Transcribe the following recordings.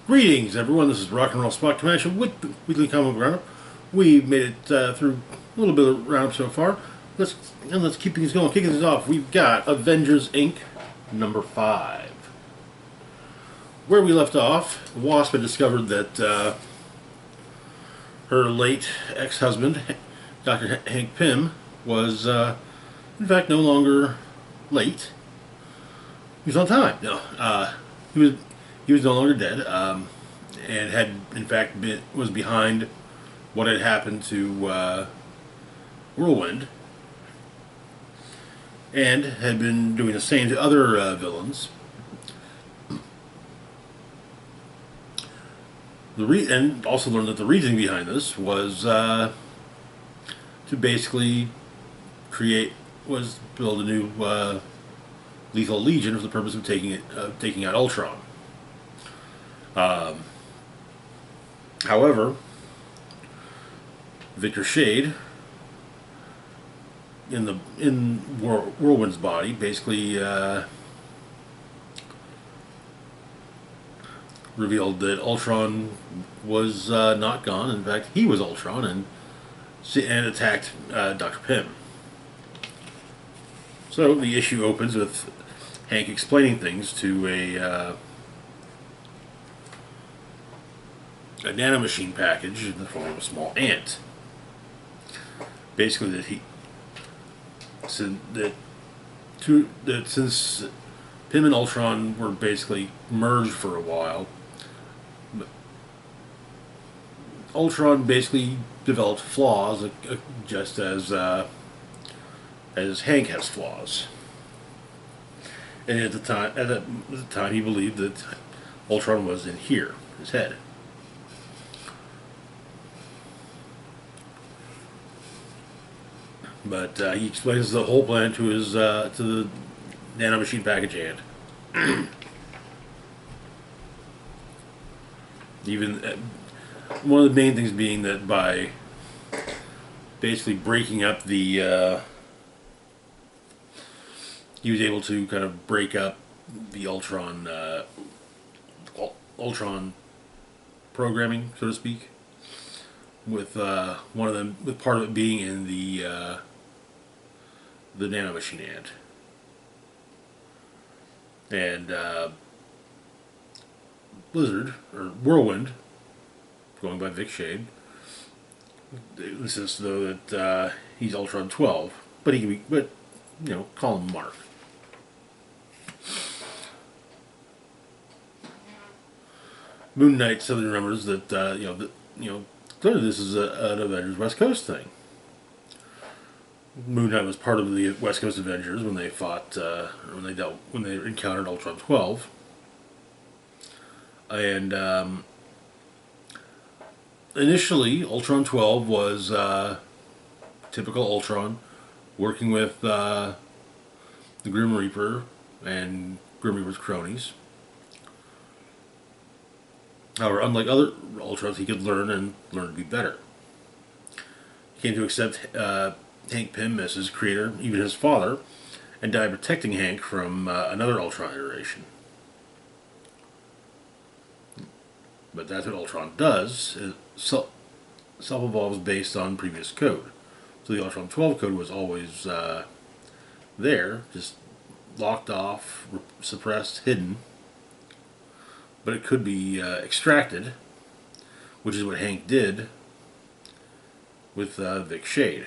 Greetings, everyone. This is Rock and Roll Spot Commander with the Weekly Comic Roundup. We've made it through a little bit of roundup so far. Let's keep things going. Kicking things off, we've got Avengers Inc. number 5. Where we left off, Wasp had discovered that her late ex-husband, Dr. Hank Pym, was in fact no longer late. He was on time. No, he was no longer dead, and had in fact was behind what had happened to Whirlwind, and had been doing the same to other villains. And also learned that the reasoning behind this was to basically build a new lethal legion for the purpose of taking out Ultron. However, Victor Shade in Whirlwind's body basically revealed that Ultron was not gone. In fact, he was Ultron, and attacked Dr. Pym. So the issue opens with Hank explaining things to a nanomachine package in the form of a small ant. Basically, that since Pym and Ultron were basically merged for a while, Ultron basically developed flaws, just as Hank has flaws. And at the time, he believed that Ultron was in here, his head. But he explains the whole plan to the nanomachine package ant. Even one of the main things being that by basically breaking up the he was able to kind of break up the Ultron programming, so to speak, with with part of it being in the nanomachine ant. And Blizzard, or Whirlwind, going by Vic Shade, insists though that he's Ultron 12, but call him Mark. Moon Knight suddenly remembers that clearly this is an Avengers West Coast thing. Moon Knight was part of the West Coast Avengers when they fought, when they encountered Ultron 12, and initially Ultron 12 was typical Ultron, working with the Grim Reaper and Grim Reaper's cronies. However, unlike other Ultrons, he could learn to be better. He came to accept Hank Pym as his creator, even his father, and died protecting Hank from another Ultron iteration. But that's what Ultron does. It self-evolves based on previous code. So the Ultron 12 code was always there, just locked off, suppressed, hidden. But it could be extracted, which is what Hank did with Vic Shade.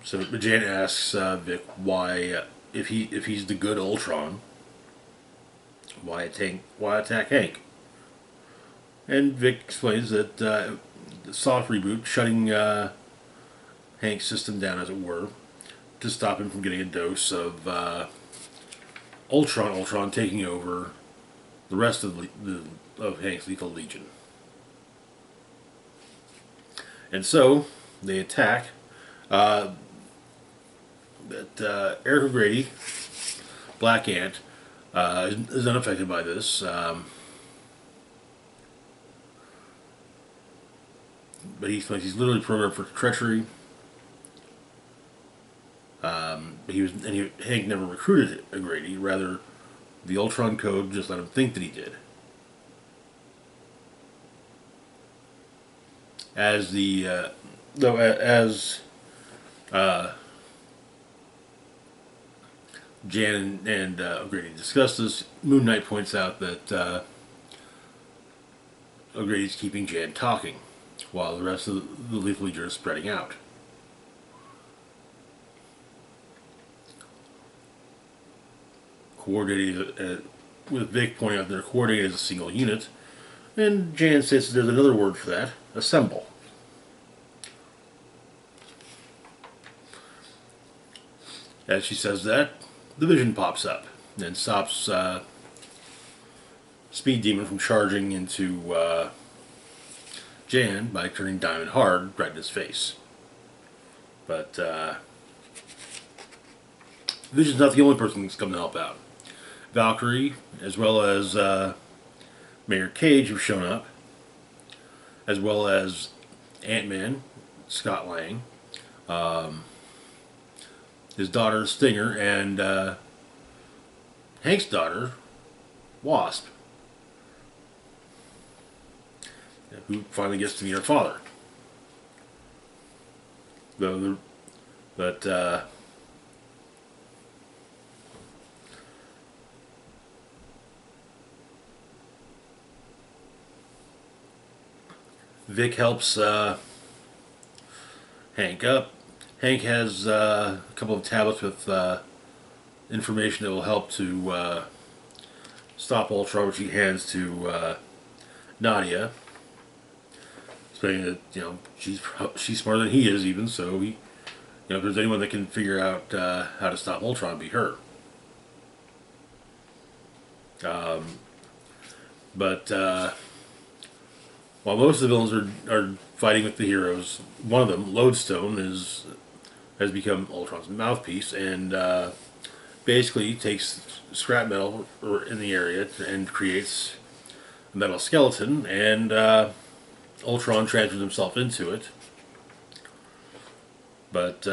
So Jan asks Vic why, if he's the good Ultron, why attack Hank? And Vic explains that the soft reboot, shutting Hank's system down, as it were, to stop him from getting a dose of Ultron taking over the rest of Hank's lethal legion. And so they attack. Eric O'Grady, Black Ant, is unaffected by this. But he's literally programmed for treachery. Hank never recruited O'Grady. Rather, the Ultron code just let him think that he did. As the though as Jan and O'Grady discuss this, Moon Knight points out that O'Grady's keeping Jan talking, while the rest of the Lethal Legion is spreading out. Coordinated, with Vic pointing out they're coordinated as a single unit, and Jan says there's another word for that: assemble. As she says that, the Vision pops up and stops Speed Demon from charging into Jan by turning Diamond hard right in his face. But Vision's not the only person that's come to help out. Valkyrie, as well as Mayor Cage, have shown up, as well as Ant-Man, Scott Lang, his daughter Stinger, and Hank's daughter, Wasp, who finally gets to meet her father. But Vic helps Hank up. Hank has a couple of tablets with information that will help to stop Ultron, which he hands to Nadia, saying that she's smarter than he is, even so. If there's anyone that can figure out how to stop Ultron, it'd be her. But while most of the villains are fighting with the heroes, one of them, Lodestone, has become Ultron's mouthpiece and basically takes scrap metal in the area and creates a metal skeleton, and Ultron transfers himself into it. But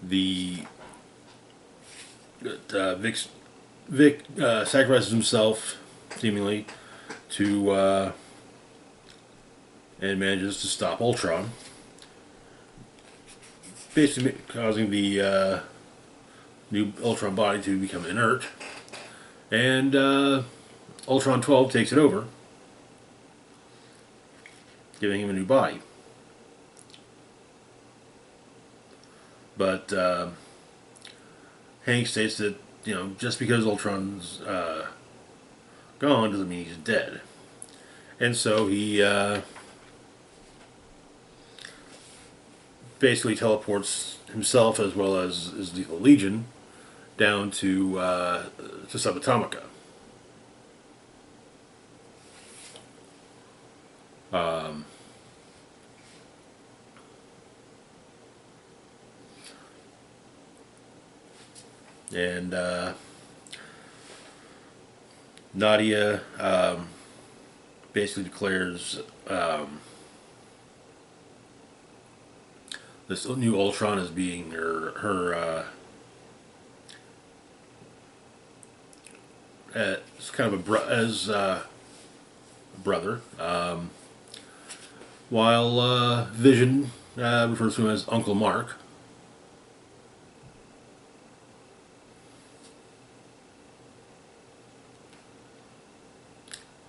Vic sacrifices himself, seemingly, to and manages to stop Ultron, basically causing the new Ultron body to become inert, and Ultron 12 takes it over, giving him a new body. But Hank states that just because Ultron's gone doesn't mean he's dead, and so he basically teleports himself as well as his Lethal Legion down to Subatomica. And Nadia basically declares this new Ultron as being her it's kind of a brother, while Vision refers to him as Uncle Mark.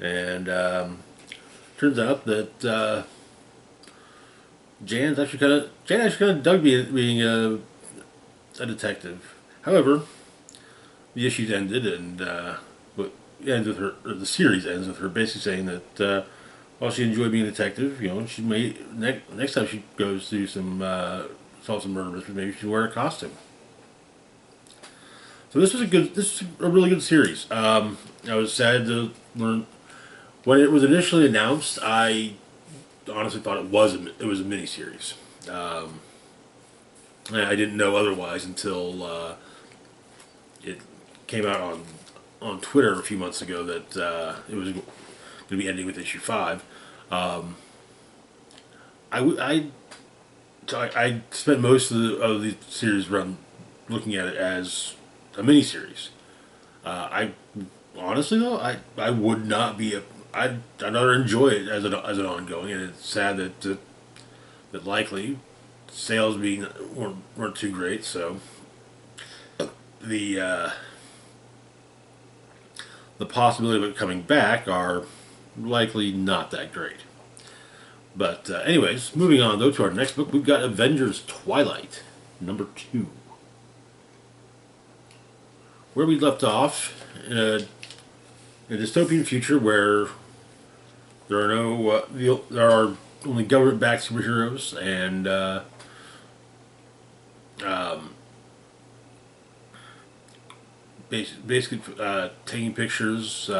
And turns out that Jan actually kind of dug being a detective. However, the issues ended, and the series ends with her basically saying that while she enjoyed being a detective, she may next time she goes to solve some murder mysteries, maybe she'll wear a costume. So this is a really good series. I was sad to learn when it was initially announced. I honestly thought it was a miniseries. I didn't know otherwise until it came out on Twitter a few months ago that it was going to be ending with issue 5. I spent most of the series run looking at it as a miniseries. I honestly though I would not be a I'd rather enjoy it as an ongoing, and it's sad that likely sales weren't too great. So the uh, the possibility of it coming back are likely not that great. But anyways, moving on though to our next book, we've got Avengers Twilight, #2. Where we left off in a dystopian future where there are only government-backed superheroes and um, basically taking pictures,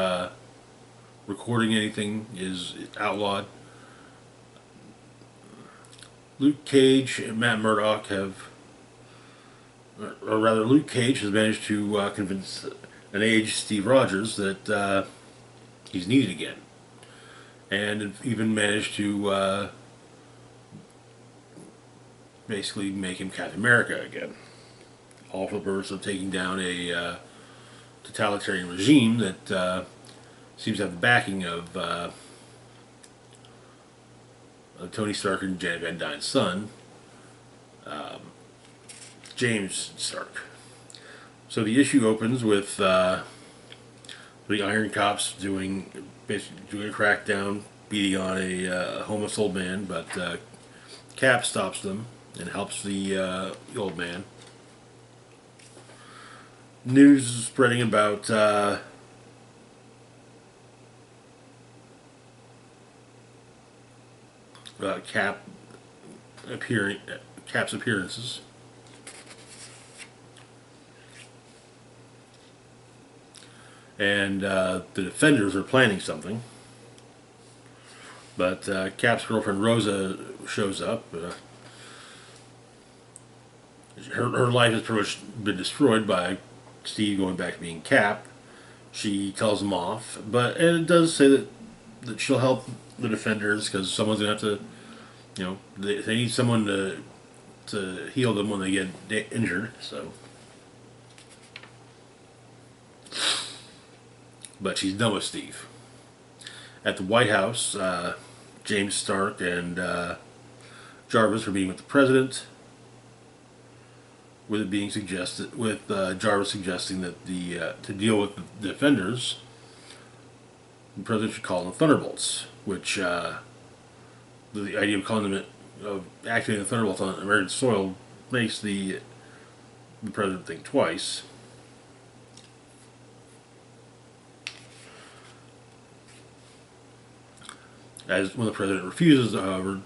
recording anything is outlawed. Luke Cage and Matt Murdock or rather, Luke Cage has managed to convince an aged Steve Rogers that he's needed again, and even managed to basically make him Captain America again, all for the purpose of taking down a totalitarian regime that seems to have the backing of Tony Stark and Janet Van Dyne's son, James Stark. So the issue opens with the Iron Cops basically doing a crackdown, beating on a homeless old man, but Cap stops them and helps the old man. News is spreading about Cap's appearances. And the Defenders are planning something. But Cap's girlfriend Rosa shows up. Her life has pretty much been destroyed by Steve going back to being Cap. She tells him off. And it does say that she'll help the Defenders because someone's going to have to, they need someone to heal them when they get injured. So. But she's done with Steve. At the White House, James Stark and Jarvis are meeting with the president, with Jarvis suggesting that to deal with the Defenders, the president should call them Thunderbolts, which the idea of activating the Thunderbolts on American soil makes the president think twice. As when the president refuses, however,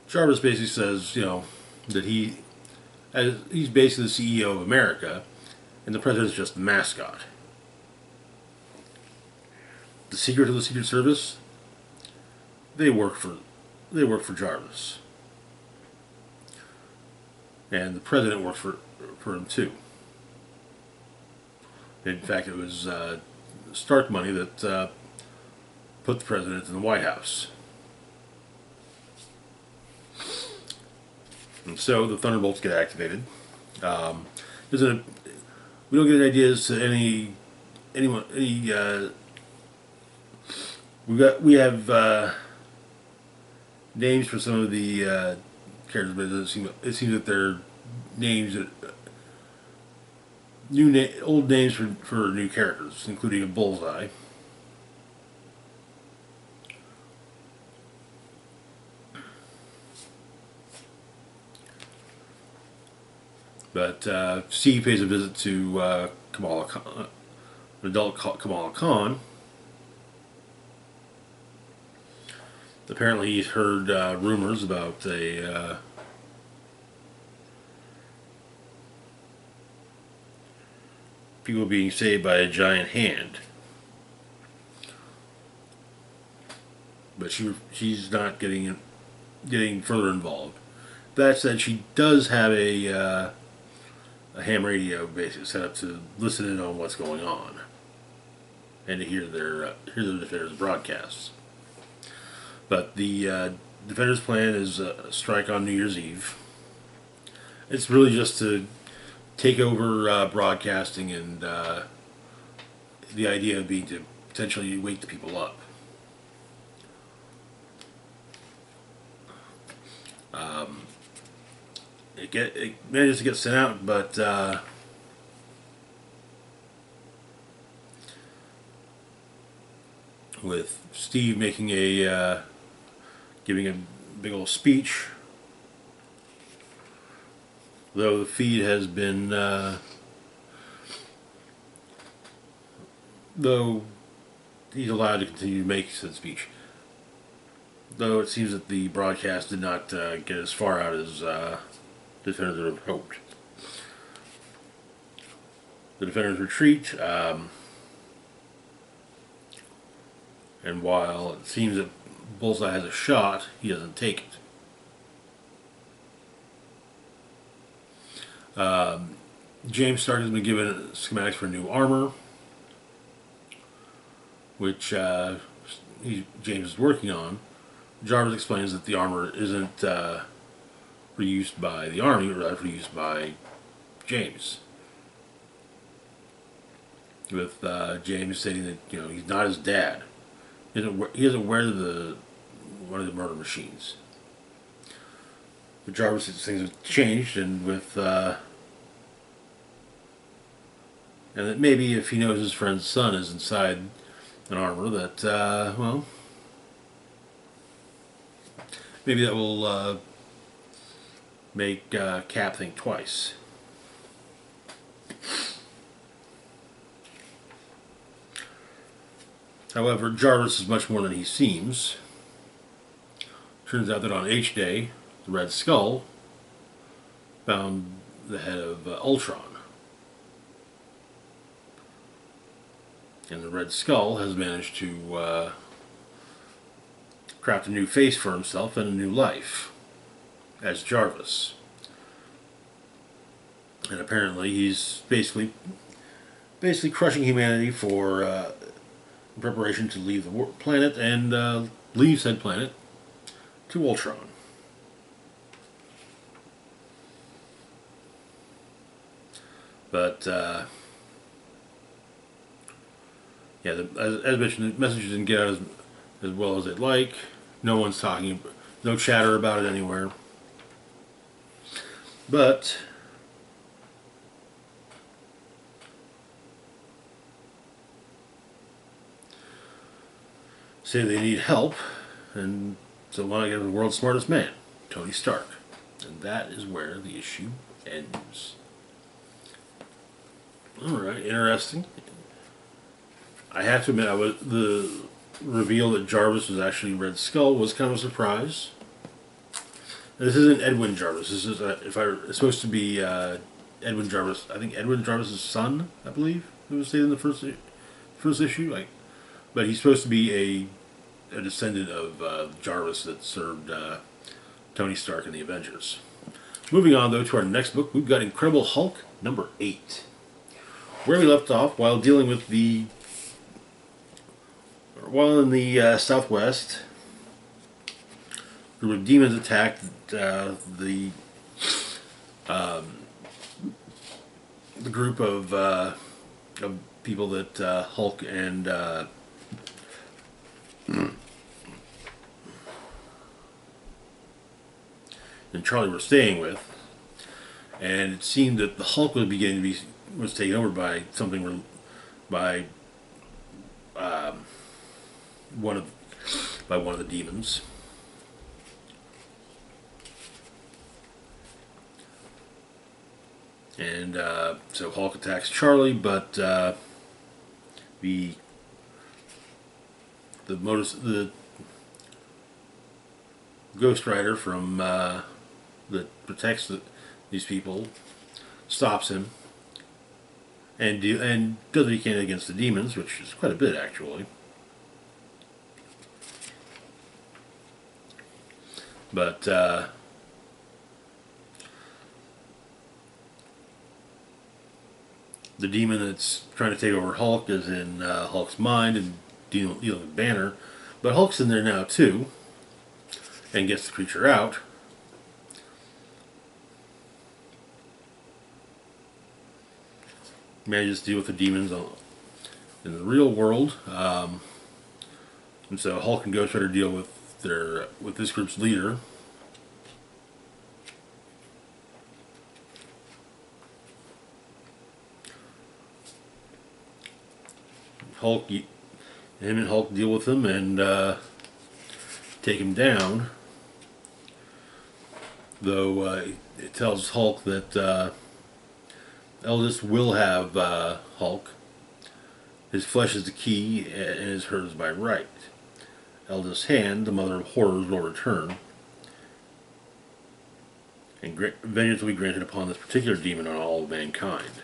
Jarvis basically says, that he's basically the CEO of America, and the president's just the mascot. The secret of the Secret Service, they work for Jarvis, and the president works for him too. In fact, it was Stark money that put the president in the White House. And so the Thunderbolts get activated. We don't get any ideas to anyone. We have names for some of the characters, but it seems that they're names that old names for new characters, including a Bullseye. But Steve pays a visit to Kamala Khan, an adult Kamala Khan. Apparently he's heard rumors about people being saved by a giant hand. But she's not getting further involved. That said, she does have a ham radio basically set up to listen in on what's going on and to hear their Defenders broadcasts. But the Defenders' plan is a strike on New Year's Eve. It's really just to take over broadcasting, and the idea being to potentially wake the people up. It manages to get sent out, but with Steve making giving a big old speech, though the feed has been though he's allowed to continue to make said speech. Though it seems that the broadcast did not get as far out as Defenders would have hoped. The Defenders retreat, and while it seems that Bullseye has a shot, he doesn't take it. James Stark has been given schematics for new armor, which James is working on. Jarvis explains that the armor isn't reused by the Army, but rather reused by James. With James stating that he's not his dad. He isn't aware of one of the murder machines. But Jarvis says things have changed, and and that maybe if he knows his friend's son is inside an armor, that well, maybe that will make Cap think twice. However, Jarvis is much more than he seems. Turns out that on H-Day, the Red Skull found the head of Ultron. And the Red Skull has managed to craft a new face for himself and a new life as Jarvis. And apparently he's basically crushing humanity for in preparation to leave the planet and leave said planet to Ultron. But yeah, as mentioned, the message didn't get out as well as they'd like. No one's talking, no chatter about it anywhere. But say they need help, and so why not get the world's smartest man, Tony Stark, and that is where the issue ends. All right, interesting. I have to admit, the reveal that Jarvis was actually Red Skull was kind of a surprise. This isn't Edwin Jarvis. This is it's supposed to be Edwin Jarvis. I think Edwin Jarvis' son, I believe, it was stated in the first issue. But he's supposed to be a descendant of Jarvis that served Tony Stark in the Avengers. Moving on, though, to our next book, we've got Incredible Hulk number 8. Where we left off, while dealing with while in the Southwest, a group of demons attacked the group of people that Hulk and Charlie were staying with, and it seemed that the Hulk was was taken over by something, by one of the demons. And so Hulk attacks Charlie, but the Ghost Rider from that protects these people stops him and does what he can against the demons, which is quite a bit actually. But the demon that's trying to take over Hulk is in Hulk's mind and dealing with Banner, but Hulk's in there now too, and gets the creature out. Manages to deal with the demons in the real world, and so Hulk and Ghost Rider deal with this group's leader. Him and Hulk deal with him and take him down. Though it tells Hulk that Eldest will have Hulk. His flesh is the key and is hers by right. Eldest's hand, the mother of horrors, will return. And vengeance will be granted upon this particular demon on all of mankind.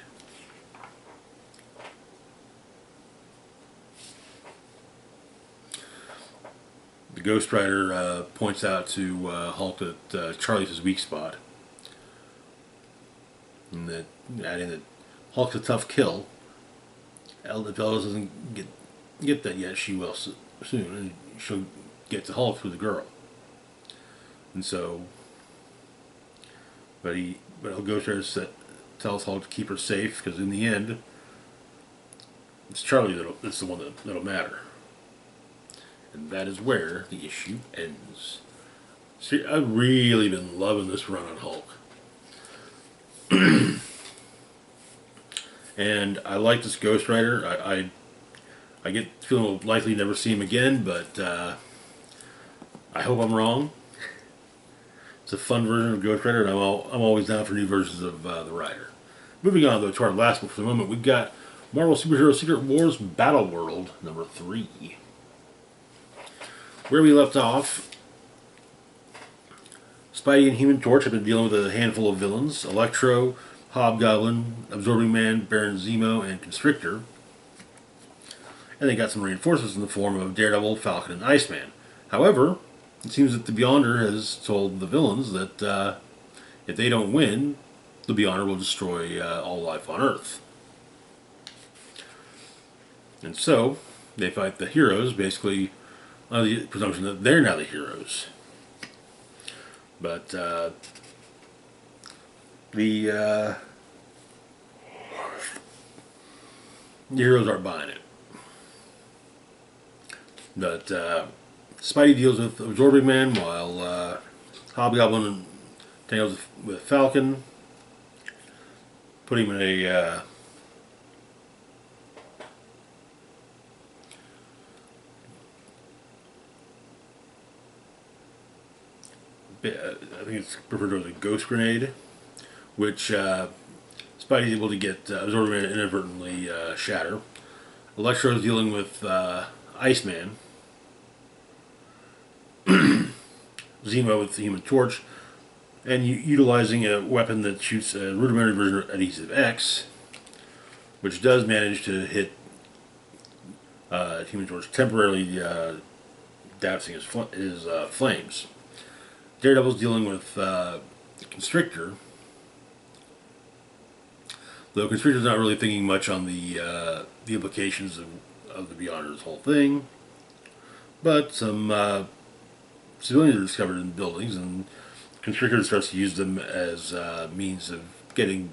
The Ghost Rider points out to Hulk that Charlie's his weak spot. And that, adding that Hulk's a tough kill. If Eldest doesn't get that yet, she will soon. And she'll get to Hulk through the girl. And so, but Ghost Rider tells Hulk to keep her safe, because in the end, it's Charlie that's the one that'll matter. And that is where the issue ends. See, I've really been loving this run on Hulk. And I like this Ghost Rider. I get feeling we'll likely never see him again, but I hope I'm wrong. It's a fun version of Ghost Rider, and I'm always down for new versions of the Rider. Moving on, though, to our last book for the moment, we've got Marvel Superhero Secret Wars Battleworld number 3. Where we left off, Spidey and Human Torch have been dealing with a handful of villains: Electro, Hobgoblin, Absorbing Man, Baron Zemo, and Constrictor. And they got some reinforcements in the form of Daredevil, Falcon, and Iceman. However, it seems that the Beyonder has told the villains that if they don't win, the Beyonder will destroy all life on Earth. And so, they fight the heroes, basically under the presumption that they're now the heroes. But the heroes aren't buying it. But Spidey deals with Absorbing Man, while Hobgoblin tangles with Falcon, putting him in a I think it's referred to as a ghost grenade, which Spidey's able to get Absorbing Man inadvertently shatter. Electro's dealing with Iceman. Zemo with the Human Torch, and utilizing a weapon that shoots a rudimentary version of Adhesive X, which does manage to hit Human Torch, temporarily dousing his flames. Daredevil's dealing with Constrictor, though Constrictor's not really thinking much on the implications of the Beyonder's whole thing. But some civilians are discovered in buildings, and Constrictor starts to use them as means of putting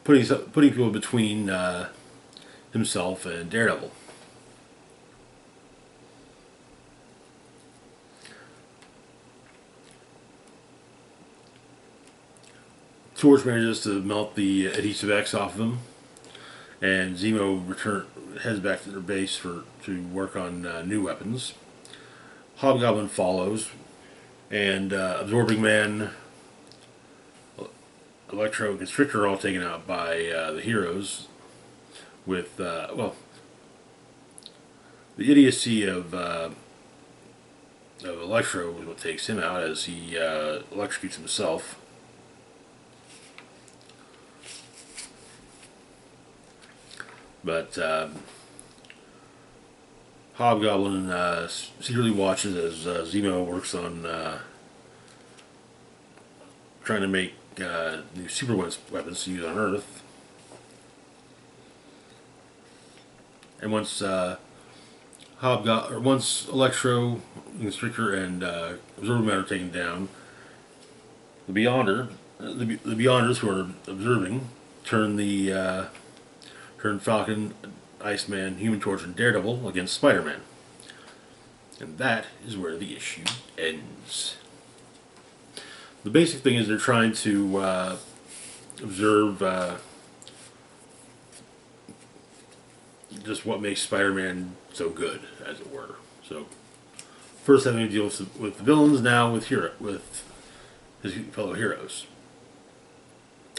people between himself and Daredevil. Torch manages to melt the Adhesive X off of him, and Zemo heads back to their base to work on new weapons. Hobgoblin follows, and Absorbing Man, Electro, and Constrictor are all taken out by the heroes. With the idiocy of Electro is what takes him out, as he electrocutes himself. But Hobgoblin secretly watches as Zemo works on trying to make new super weapons to use on Earth. And once once Electro, Constrictor, and Absorbing Matter taken down, the Beyonders who are observing turn Falcon, Iceman, Human Torch, and Daredevil against Spider-Man. And that is where the issue ends. The basic thing is they're trying to observe just what makes Spider-Man so good, as it were. So, first having to deal with the villains, now with his fellow heroes.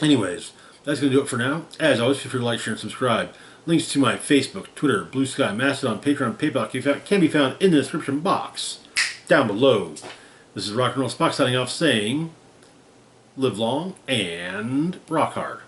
Anyways, that's going to do it for now. As always, feel free to like, share, and subscribe. Links to my Facebook, Twitter, Blue Sky, Mastodon, Patreon, PayPal can be found in the description box down below. This is Rock and Roll Spock signing off saying, live long and rock hard.